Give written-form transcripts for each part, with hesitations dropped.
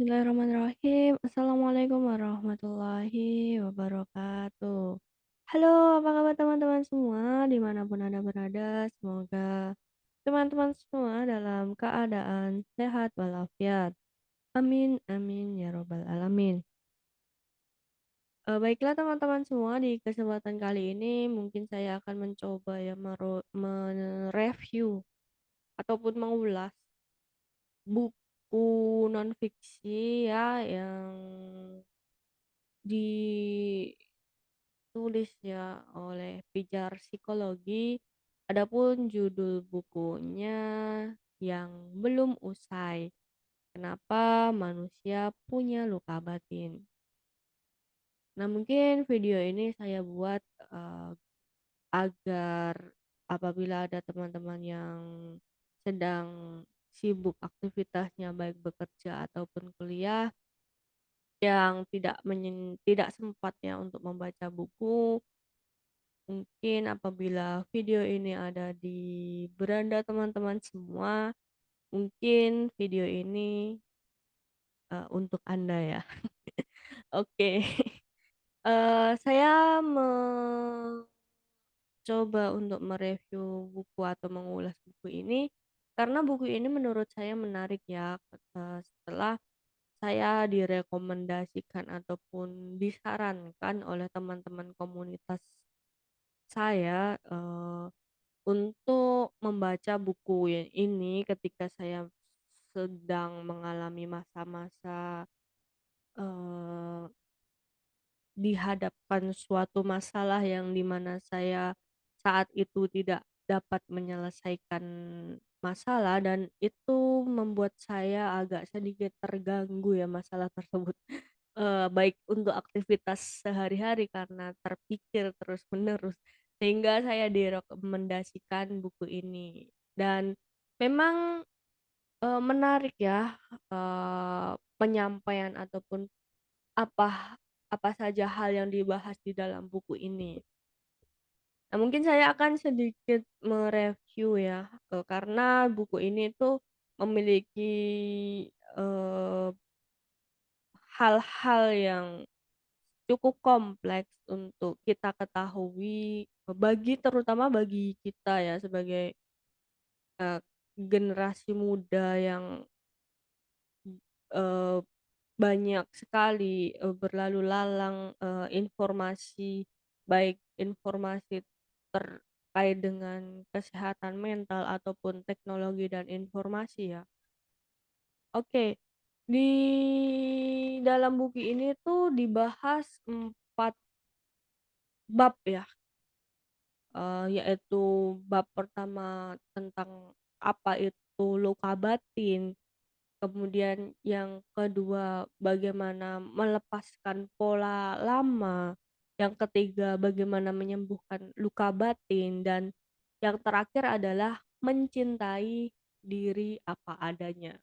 Bismillahirrahmanirrahim. Assalamualaikum warahmatullahi wabarakatuh. Halo, apa kabar teman-teman semua dimanapun Anda berada? Semoga teman-teman semua dalam keadaan sehat walafiat. Amin, amin, ya robbal alamin. Baiklah teman-teman semua, di kesempatan kali ini mungkin saya akan mencoba ya mereview ataupun mengulas buku non-fiksi ya yang ditulisnya oleh pijar psikologi. Adapun judul bukunya yang belum usai. Kenapa manusia punya luka batin? Nah, mungkin video ini saya buat agar apabila ada teman-teman yang sedang sibuk aktivitasnya baik bekerja ataupun kuliah yang tidak sempat ya untuk membaca buku, mungkin apabila video ini ada di beranda teman-teman semua, mungkin video ini, untuk Anda ya. Oke, saya mencoba untuk mereview buku atau mengulas buku ini, karena buku ini menurut saya menarik ya, setelah saya direkomendasikan ataupun disarankan oleh teman-teman komunitas saya, untuk membaca buku ini ketika saya sedang mengalami masa-masa, eee, dihadapkan suatu masalah yang dimana saya saat itu tidak dapat menyelesaikan masalah dan itu membuat saya agak sedikit terganggu ya masalah tersebut. Baik untuk aktivitas sehari-hari karena terpikir terus-menerus, sehingga saya direkomendasikan buku ini. Dan memang, menarik ya, penyampaian ataupun apa apa saja hal yang dibahas di dalam buku ini. Nah, mungkin saya akan sedikit mereview ya, karena buku ini tuh memiliki, eee, hal-hal yang cukup kompleks untuk kita ketahui, terutama bagi kita ya sebagai, eee, generasi muda yang, eee, banyak sekali, berlalu lalang, informasi, baik informasi terkait dengan kesehatan mental ataupun teknologi dan informasi ya. Oke, di dalam buku ini tuh dibahas 4 bab ya. Yaitu bab pertama tentang apa itu luka batin, kemudian yang kedua bagaimana melepaskan pola lama, yang ketiga bagaimana menyembuhkan luka batin, dan yang terakhir adalah mencintai diri apa adanya.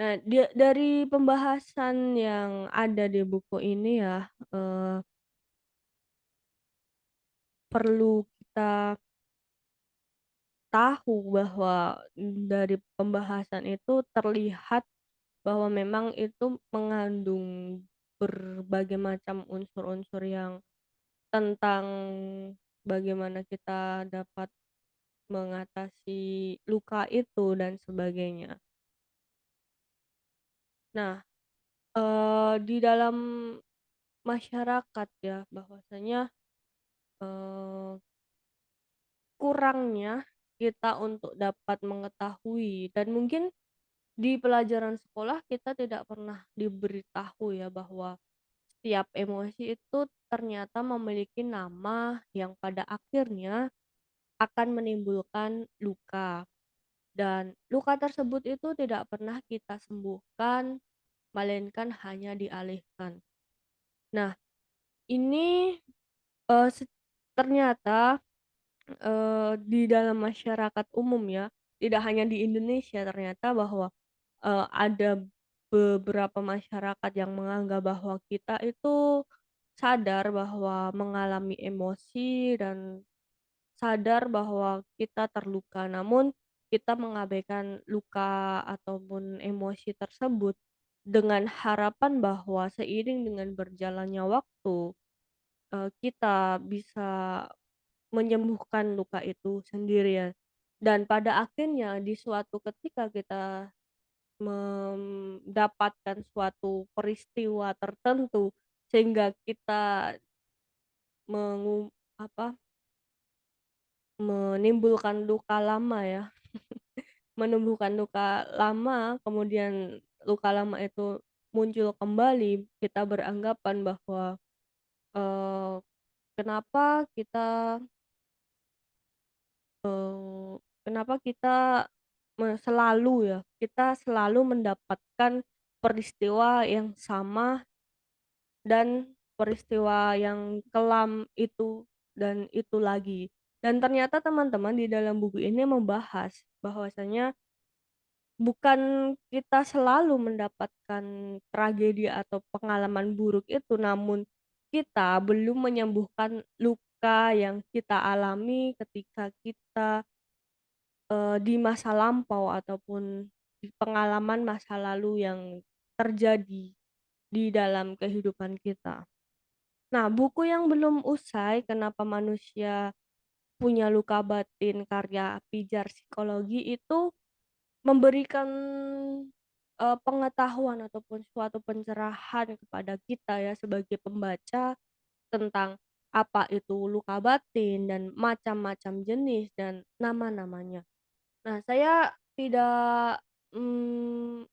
Nah, dari pembahasan yang ada di buku ini ya, perlu kita tahu bahwa dari pembahasan itu terlihat bahwa memang itu mengandung berbagai macam unsur-unsur yang tentang bagaimana kita dapat mengatasi luka itu dan sebagainya. Nah, di dalam masyarakat ya bahwasanya, eee, kurangnya kita untuk dapat mengetahui dan mungkin di pelajaran sekolah kita tidak pernah diberitahu ya bahwa setiap emosi itu ternyata memiliki nama yang pada akhirnya akan menimbulkan luka, dan luka tersebut itu tidak pernah kita sembuhkan, melainkan hanya dialihkan. Nah, ini, eee, se ternyata, di dalam masyarakat umum ya, tidak hanya di Indonesia ternyata bahwa, ada beberapa masyarakat yang menganggap bahwa kita itu sadar bahwa mengalami emosi dan sadar bahwa kita terluka, namun kita mengabaikan luka ataupun emosi tersebut. dengan harapan bahwa seiring dengan berjalannya waktu, kita bisa menyembuhkan luka itu sendiri ya. Dan pada akhirnya di suatu ketika kita mendapatkan suatu peristiwa tertentu sehingga kita mengu apa, menimbulkan luka lama ya, menumbuhkan luka lama, kemudian luka lama itu muncul kembali, kita beranggapan bahwa, eee, kenapa kita, kenapa kita selalu ya, kita selalu mendapatkan peristiwa yang sama dan peristiwa yang kelam itu dan itu lagi. Dan ternyata teman-teman di dalam buku ini membahas bahwasanya bukan kita selalu mendapatkan tragedi atau pengalaman buruk itu, namun kita belum menyembuhkan luka yang kita alami ketika kita, di masa lampau ataupun di pengalaman masa lalu yang terjadi di dalam kehidupan kita. Nah, buku yang belum usai, "Kenapa Manusia Punya Luka Batin" karya Pijar Psikologi itu memberikan, pengetahuan ataupun suatu pencerahan kepada kita ya sebagai pembaca tentang apa itu luka batin dan macam-macam jenis dan nama-namanya. Nah, saya tidak,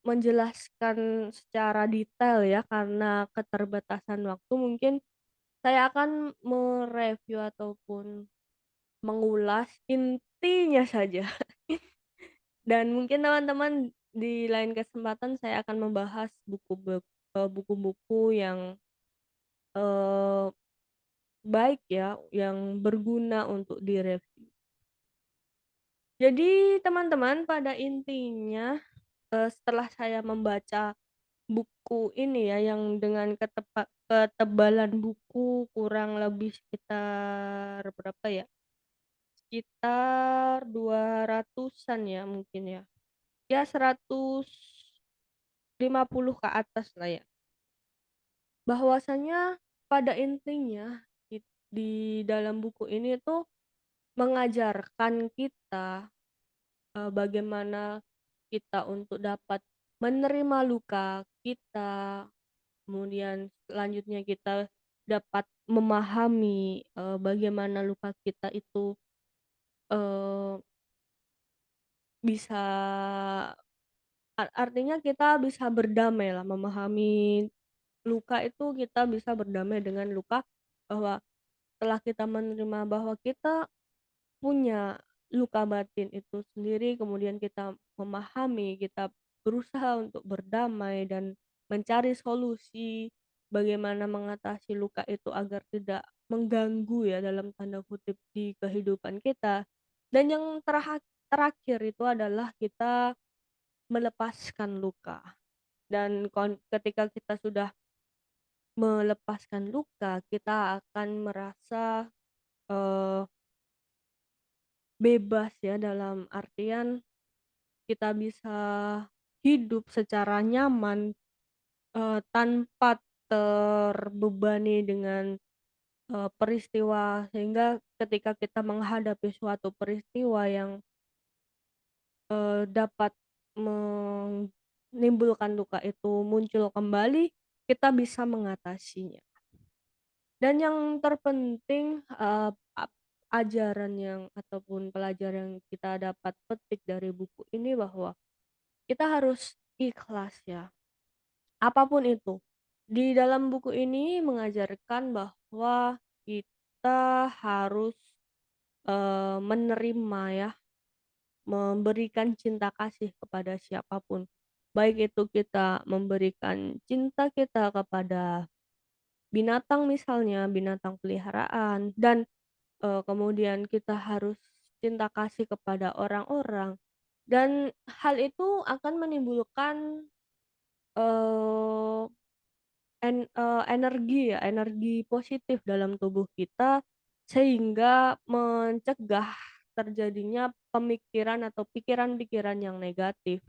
menjelaskan secara detail ya karena keterbatasan waktu, mungkin saya akan mereview ataupun mengulas intinya saja. Dan mungkin teman-teman di lain kesempatan saya akan membahas buku-buku yang, eee, baik ya, yang berguna untuk direview. Jadi teman-teman pada intinya, setelah saya membaca buku ini ya yang dengan ketebalan buku kurang lebih sekitar berapa ya, sekitar 200-an ya mungkin ya. Ya 150 ke atas lah ya. Bahwasanya pada intinya di dalam buku ini tuh mengajarkan kita, bagaimana kita untuk dapat menerima luka kita, kemudian selanjutnya kita dapat memahami, bagaimana luka kita itu, eee, bisa artinya kita bisa berdamai lah, memahami luka itu kita bisa berdamai dengan luka, bahwa setelah kita menerima bahwa kita punya luka batin itu sendiri, kemudian kita memahami, kita berusaha untuk berdamai dan mencari solusi bagaimana mengatasi luka itu agar tidak mengganggu ya dalam tanda kutip di kehidupan kita. Dan yang terakhir itu adalah kita melepaskan luka dan ketika kita sudah melepaskan luka, kita akan merasa, eee, bebas ya dalam artian kita bisa hidup secara nyaman, tanpa terbebani dengan, peristiwa sehingga ketika kita menghadapi suatu peristiwa yang, dapat menimbulkan luka itu muncul kembali, kita bisa mengatasinya. Dan yang terpenting, ajaran yang ataupun pelajaran yang kita dapat petik dari buku ini bahwa kita harus ikhlas ya, apapun itu. Di dalam buku ini mengajarkan bahwa kita harus, menerima ya, memberikan cinta kasih kepada siapapun. Baik itu kita memberikan cinta kita kepada binatang misalnya, binatang peliharaan dan kemudian kita harus cinta kasih kepada orang-orang dan hal itu akan menimbulkan, eee, energi ya, energi positif dalam tubuh kita sehingga mencegah terjadinya pemikiran atau pikiran-pikiran yang negatif,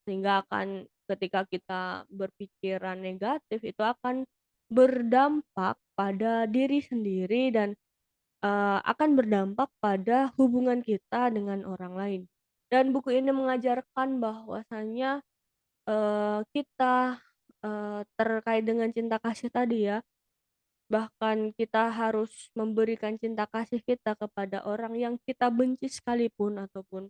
sehingga akan ketika kita berpikiran negatif itu akan berdampak pada diri sendiri dan, akan berdampak pada hubungan kita dengan orang lain. Dan buku ini mengajarkan bahwasanya, kita, terkait dengan cinta kasih tadi ya, bahkan kita harus memberikan cinta kasih kita kepada orang yang kita benci sekalipun ataupun,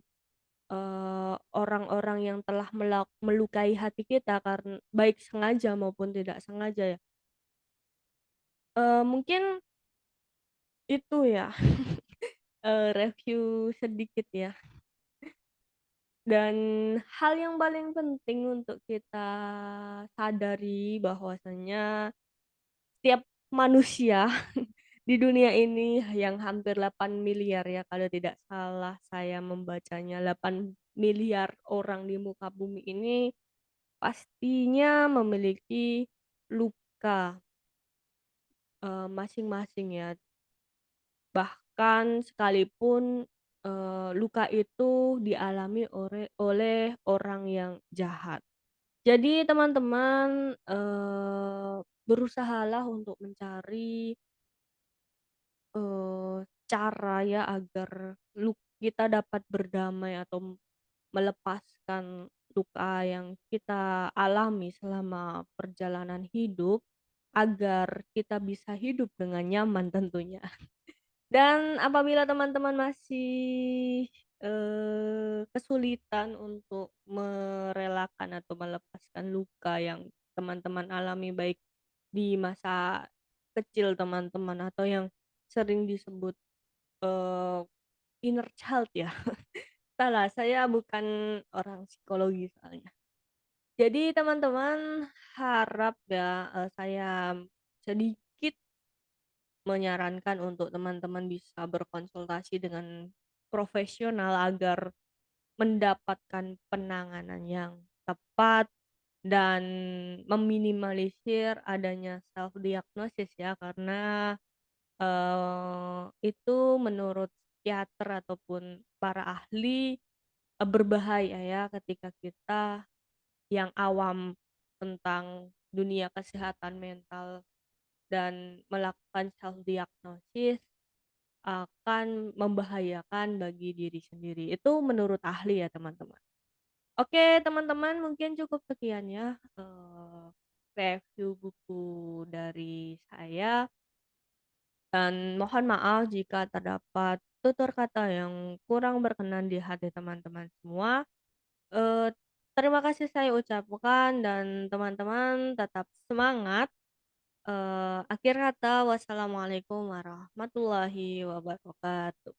orang-orang yang telah melukai hati kita karena baik sengaja maupun tidak sengaja ya. Mungkin itu ya, review sedikit ya. Dan hal yang paling penting untuk kita sadari bahwasanya setiap manusia di dunia ini yang hampir 8 miliar ya kalau tidak salah saya membacanya, 8 miliar orang di muka bumi ini pastinya memiliki luka, masing-masing ya. Bahkan sekalipun, luka itu dialami oleh orang yang jahat. Jadi teman-teman, berusahalah untuk mencari, cara ya agar kita dapat berdamai atau melepaskan luka yang kita alami selama perjalanan hidup, agar kita bisa hidup dengan nyaman tentunya. Dan apabila teman-teman masih, kesulitan untuk merelakan atau melepaskan luka yang teman-teman alami baik di masa kecil teman-teman atau yang sering disebut, eee, inner child ya. Salah, saya bukan orang psikologi soalnya. Jadi teman-teman harap ya, saya sedikit menyarankan untuk teman-teman bisa berkonsultasi dengan profesional agar mendapatkan penanganan yang tepat dan meminimalisir adanya self diagnosis ya karena, itu menurut psikiater ataupun para ahli, berbahaya ya ketika kita yang awam tentang dunia kesehatan mental dan melakukan self diagnosis akan membahayakan bagi diri sendiri. Itu menurut ahli ya, teman-teman. Oke, teman-teman, mungkin cukup sekian ya, review buku dari saya dan mohon maaf jika terdapat tutur kata yang kurang berkenan di hati teman-teman semua. Eee, Terima kasih saya ucapkan dan teman-teman tetap semangat. Akhir kata, wassalamualaikum warahmatullahi wabarakatuh.